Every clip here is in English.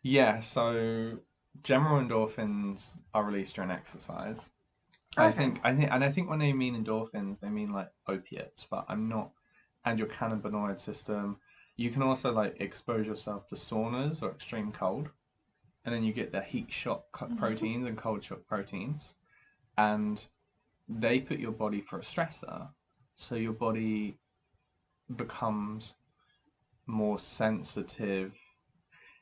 Yeah, so general endorphins are released during exercise. Okay. I think when they mean endorphins, they mean like opiates, but I'm not. And your cannabinoid system. You can also like expose yourself to saunas or extreme cold, and then you get the heat shock Mhm. proteins and cold shock proteins, and they put your body for a stressor, so your body becomes more sensitive.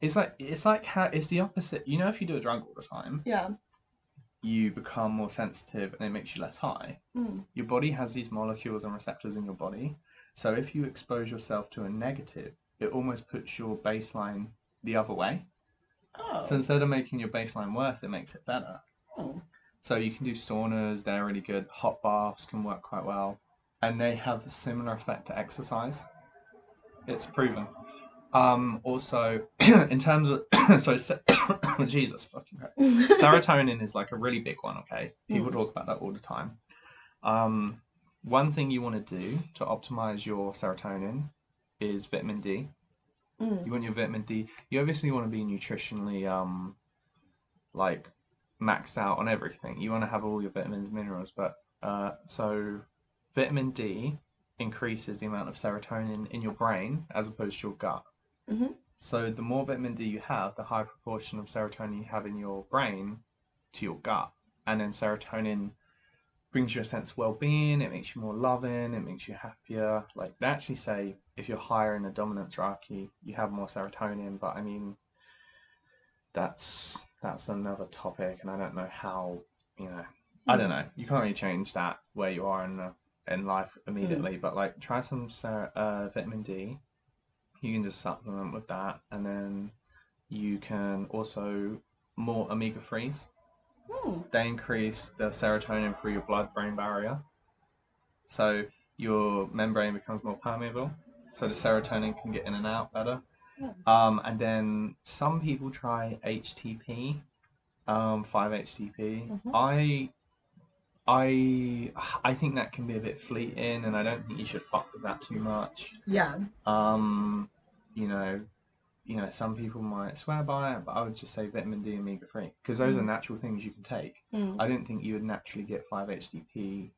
It's like how it's the opposite. You know, if you do a drug all the time, Yeah. you become more sensitive and it makes you less high. Mm. Your body has these molecules and receptors in your body. So if you expose yourself to a negative, it almost puts your baseline the other way. So Oh. instead of making your baseline worse, it makes it better. Oh. So you can do saunas, they're really good. Hot baths can work quite well. And they have a similar effect to exercise. It's proven. Also, in terms of Jesus fucking Christ, serotonin is like a really big one. Okay, people Mm. talk about that all the time. Um, One thing you want to do to optimize your serotonin is vitamin D. Mm. You want your vitamin D. You obviously want to be nutritionally like maxed out on everything. You want to have all your vitamins, minerals, but so vitamin D increases the amount of serotonin in your brain as opposed to your gut. Mhm. So the more vitamin D you have, the higher proportion of serotonin you have in your brain to your gut. And then serotonin brings you a sense of well-being, it makes you more loving, it makes you happier. Like they actually say if you're higher in the dominance hierarchy, you have more serotonin, but I mean that's another topic and I don't know how, you know, I don't Mm. know. You can't really change that where you are in life Mm. immediately, but like try some vitamin D. You can just supplement with that, and then you can also more omega 3s. Mm. They increase the serotonin through your blood brain barrier. So your membrane becomes more permeable. So the serotonin can get in and out better. Yeah. And then some people try HTP, 5-HTP. Mhm. I think that can be a bit fleeting, and I don't think you should fuck with that too much. Yeah. Um, you know, some people might swear by it, but I would just say vitamin D and omega 3 because those are Mm. natural things you can take. Mm. I don't think you would naturally get 5-HTP.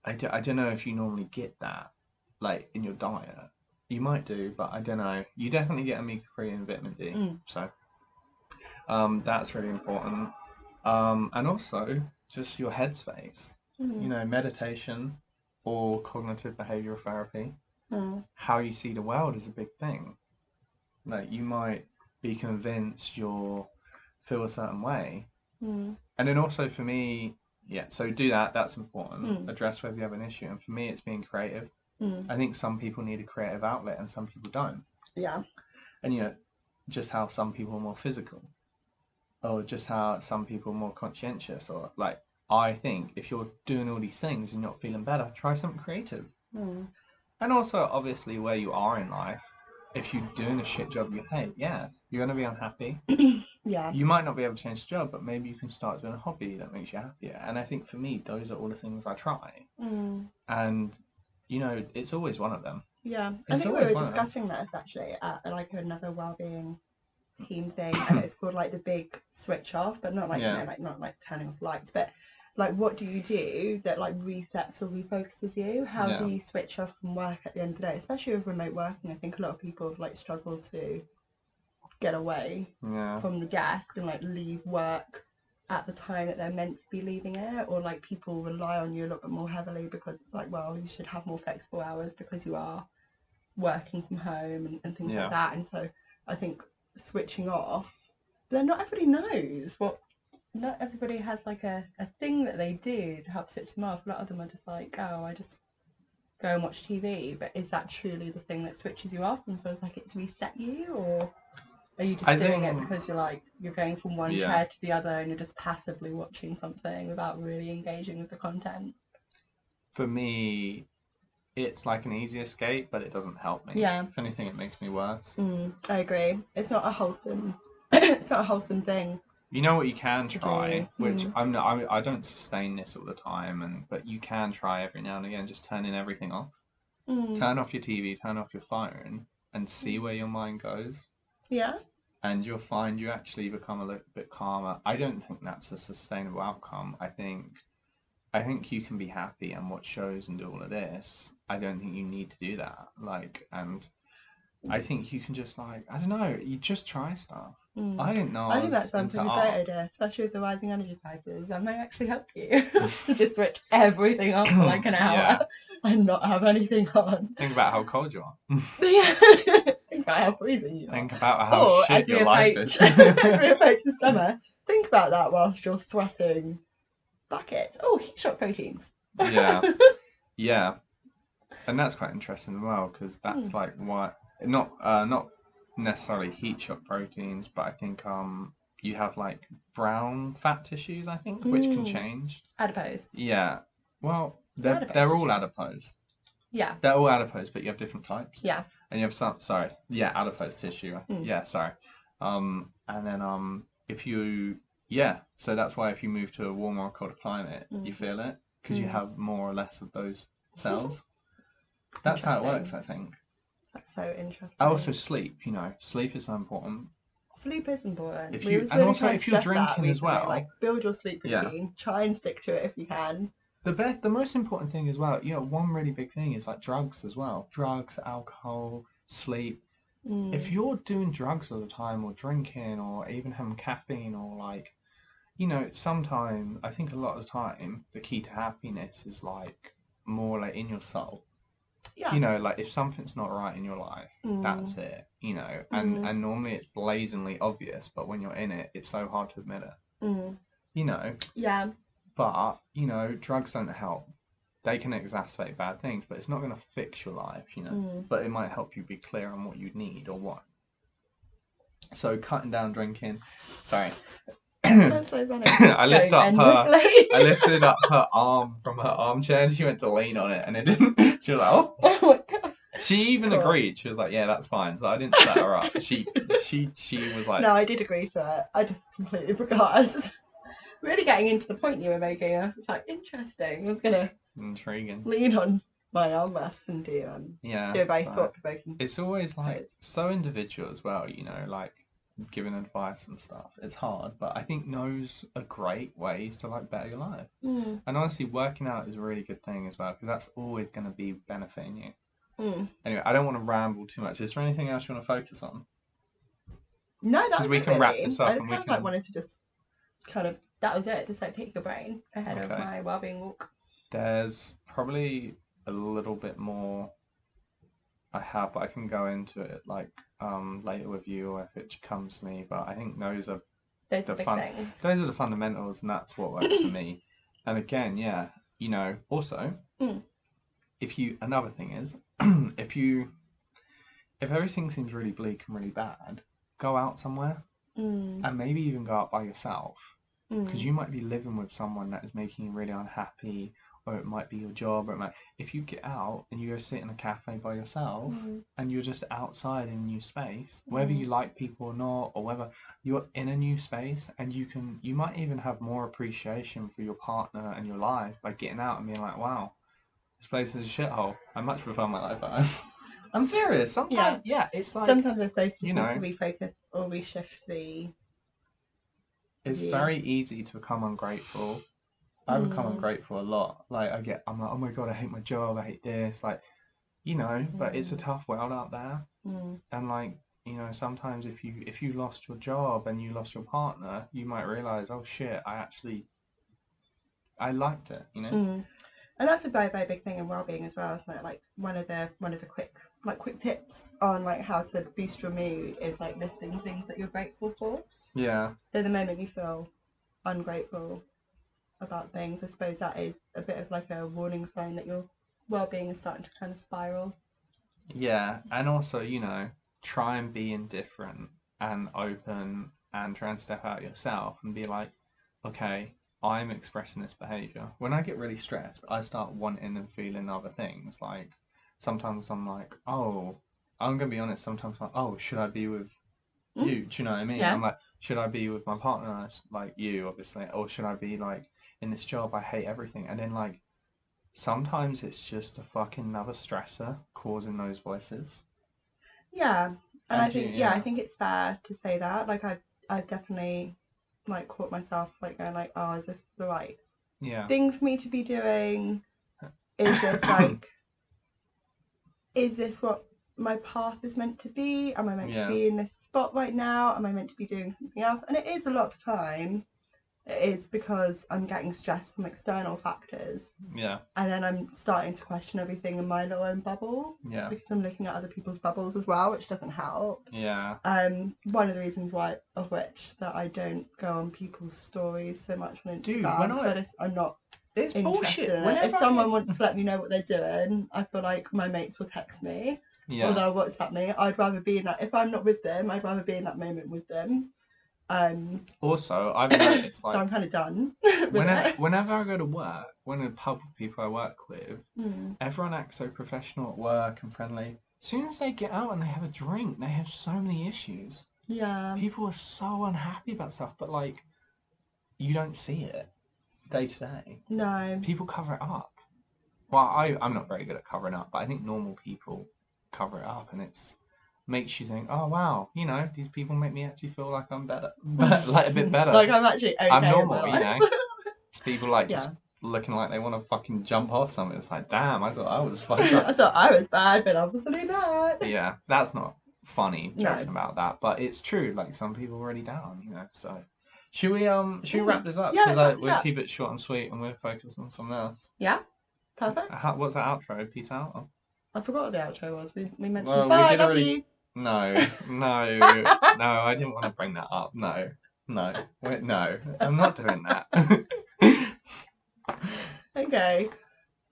I don't know if you normally get that like in your diet. You might do, but I don't know. You definitely get omega 3 and vitamin D. Mm. So that's really important. And also just your headspace. Mm. Meditation or cognitive behavioral therapy. Mm. How you see the world is a big thing. Like you might be convinced you'll feel a certain way. Mm. And then also for me, yeah, so do that, that's important. Mm. Address whether you have an issue. And for me, it's being creative. Mm. I think some people need a creative outlet and some people don't. Yeah. And just how some people are more physical, or just how some people are more conscientious, or like, I think if you're doing all these things and you're not feeling better, try something creative. Mm. And also, obviously, where you are in life, if you're doing a shit job you hate, yeah, you're going to be unhappy. Yeah. You might not be able to change the job, but maybe you can start doing a hobby that makes you happier. And I think for me, those are all the things I try. Mm. And, it's always one of them. Yeah. I It's think we always were one of them. discussing that actually at like another wellbeing team thing, and it's called like the big switch off, but not like Yeah. like not like turning off lights, but like what do you do that like resets or refocuses you? How do Yeah. you switch off from work at the end of the day, especially with remote working? I think a lot of people have like struggled to get away Yeah. from the desk and like leave work at the time that they're meant to be leaving it, or like people rely on you a little bit more heavily because it's like, well, you should have more flexible hours because you are working from home and things like Yeah. that. And so I think switching off, but then not everybody knows what, not everybody has like a thing that they do to help switch them off. A lot of them are just like, oh, I just go and watch TV. But is that truly the thing that switches you off and feels like it's reset you? Or are you just I doing it think, because you're like, you're going from one yeah. chair to the other and you're just passively watching something without really engaging with the content? For me, it's like an easy escape, but it doesn't help me. Yeah. If anything, it makes me worse. I agree. It's not a wholesome it's not a wholesome thing You know what you can to try, do. which I'm not, I don't sustain this all the time, but you can try every now and again, just turning everything off. Mm. Turn off your TV, turn off your phone, and see where your mind goes. Yeah. and you'll find you actually become a little bit calmer. I don't think that's a sustainable outcome. I think you can be happy and watch shows and do all of this. I don't think you need to do that. Like, and I think you can just like, I don't know, you just try stuff. I didn't know I I think that was sounds into like a great art. idea, especially with the rising energy prices. That may actually help you to just switch everything off for like an hour Yeah. and not have anything on. Think about how cold you are. Yeah. Think about how freezing you are. Think about how Or shit as we your life approach, is. as we approach the summer, think about that whilst you're sweating buckets. Oh, heat shock proteins. Yeah. Yeah. And that's quite interesting as well, because that's like what not necessarily heat shock proteins, but I think you have like brown fat tissues, I think, which can change. Adipose. Yeah. Well, they're Adipose they're all tissue. adipose. Yeah. They're all adipose, but you have different types. Yeah. And you have some, sorry, yeah, adipose tissue. Yeah, sorry. And then if you, yeah, so that's why if you move to a warmer or colder climate, you feel it because you have more or less of those cells. That's how it works, I think. That's so interesting. Also, sleep. Sleep is so important. Sleep is important. If We you was and really also trying to if you're stress that drinking as recently, well, like build your sleep Yeah. routine. Try and stick to it if you can. the most important thing as well, one really big thing is like drugs as well. Drugs, alcohol, sleep. If you're doing drugs all the time or drinking or even having caffeine or like, sometimes I think a lot of the time the key to happiness is like more like in your soul. Yeah. Like if something's not right in your life, that's it. And normally it's blazingly obvious, but when you're in it, it's so hard to admit it. Yeah. But drugs don't help. They can exacerbate bad things, but it's not going to fix your life, But it might help you be clear on what you need or what. So cutting down drinking. Sorry. That's so funny. I lifted up Endlessly. her arm from her armchair and she went to lean on it and it didn't. She was like, oh. Oh my god. She even Cool. agreed. She was like, yeah, that's fine. So I didn't set her up. She was like, No, I did agree to it. I just completely forgot. I was just really getting into the point you were making. I was just like, interesting. I was gonna intriguing. lean on my arm mass and do Yeah. a very So thought-provoking. it's always like pose. so individual as well, like giving advice and stuff. It's hard, but I think those are great ways to like better your life. And honestly, working out is a really good thing as well because that's always going to be benefiting you. Anyway, I don't want to ramble too much. Is there anything else you want to focus on? No, that's we it, can really. wrap this up I and just we kind of can like wanted to just kind of that was it. Just like pick your brain ahead of Okay. my wellbeing walk. There's probably a little bit more I have, but I can go into it like later with you or if it comes to me. But I think those are Those the are big fun. things. Those are the fundamentals, and that's what works for me. And again, yeah, also, if you another thing is, if everything seems really bleak and really bad, go out somewhere and maybe even go out by yourself because you might be living with someone that is making you really unhappy, or it might be your job, or if you get out and you go sit in a cafe by yourself and you're just outside in a new space, whether you like people or not, or whether you're in a new space, and you might even have more appreciation for your partner and your life by getting out and being like, wow, this place is a shithole. I much prefer my life at home. I'm serious. Sometimes, yeah, it's like sometimes I suppose you you need know, to refocus or reshift the. it's very easy to become ungrateful. I become ungrateful a lot. Like I'm like, oh my god, I hate my job. I hate this. Like, but it's a tough world out there. And like, sometimes if you lost your job and you lost your partner, you might realize, oh shit, I liked it. And that's a very, very big thing in wellbeing as well, isn't it? Like one of the quick tips on like how to boost your mood is like listing things that you're grateful for. Yeah. So the moment you feel ungrateful about things, I suppose that is a bit of like a warning sign that your well-being is starting to kind of spiral. Yeah, and also, try and be indifferent and open and try and step out yourself and be like, okay, I'm expressing this behavior. When I get really stressed, I start wanting and feeling other things. Like sometimes I'm like, oh, I'm gonna be honest, sometimes I'm like, oh, should I be with you? Do you know what I mean? Yeah. I'm like, should I be with my partner, like you, obviously, or should I be like in this job? I hate everything. And then like sometimes it's just a fucking another stressor causing those voices. Yeah, And And I think, I think it's fair to say that. Like, I've definitely, like, caught myself, like, going, like, oh, is this the right thing for me to be doing? Is this, like, is this what my path is meant to be? Am I meant to be in this spot right now? Am I meant to be doing something else? And it is a lot of the time. It is because I'm getting stressed from external factors. Yeah. And then I'm starting to question everything in my little own bubble. Yeah. Because I'm looking at other people's bubbles as well, which doesn't help. Yeah. One of the reasons why, of which, that I don't go on people's stories so much on Instagram. Dude, I'm not it's interested bullshit. in it. If someone wants to let me know what they're doing, I feel like my mates will text me. Yeah. Or they'll WhatsApp me. I'd rather be in that. If I'm not with them, I'd rather be in that moment with them. Also, I've noticed, like, so I'm kind of done. Whenever I go to work, when the pub people I work with, everyone acts so professional at work and friendly. As soon as they get out and they have a drink, they have so many issues. Yeah. People are so unhappy about stuff, but, like, you don't see it day to day. No. People cover it up. Well, I'm not very good at covering up, but I think normal people cover it up, and it's makes you think, oh wow, you know, these people make me actually feel like I'm better, like a bit better. Like I'm actually okay. I'm normal, you know. It's people like just Yeah. looking like they want to fucking jump off something. It's like, damn, I thought I was fucked up. I thought I was bad, but obviously not. Yeah, that's not funny joking No. about that, but it's true. Like some people are already down, you know. So should we wrap this up? Yeah, let's wrap this we'll up. keep it short and sweet, and we'll focus on something else. Yeah. Perfect. What's our outro? Peace out. I forgot what the outro was. We mentioned Well, bye, we did love already. you. No, I didn't want to bring that up. No, wait, no, I'm not doing that. Okay.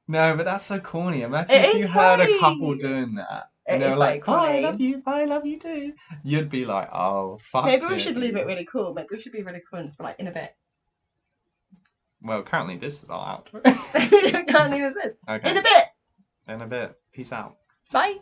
No, but that's so corny. Imagine It if is you heard a corny. couple doing that. It And they is were very like, bye, corny. I love you too. You'd be like, oh, fuck Maybe we it. should leave it really cool. Maybe we should be really cool and just be like, in a bit. Well, currently this is our outro. Can't leave this in. Okay. In a bit. In a bit. Peace out. Bye.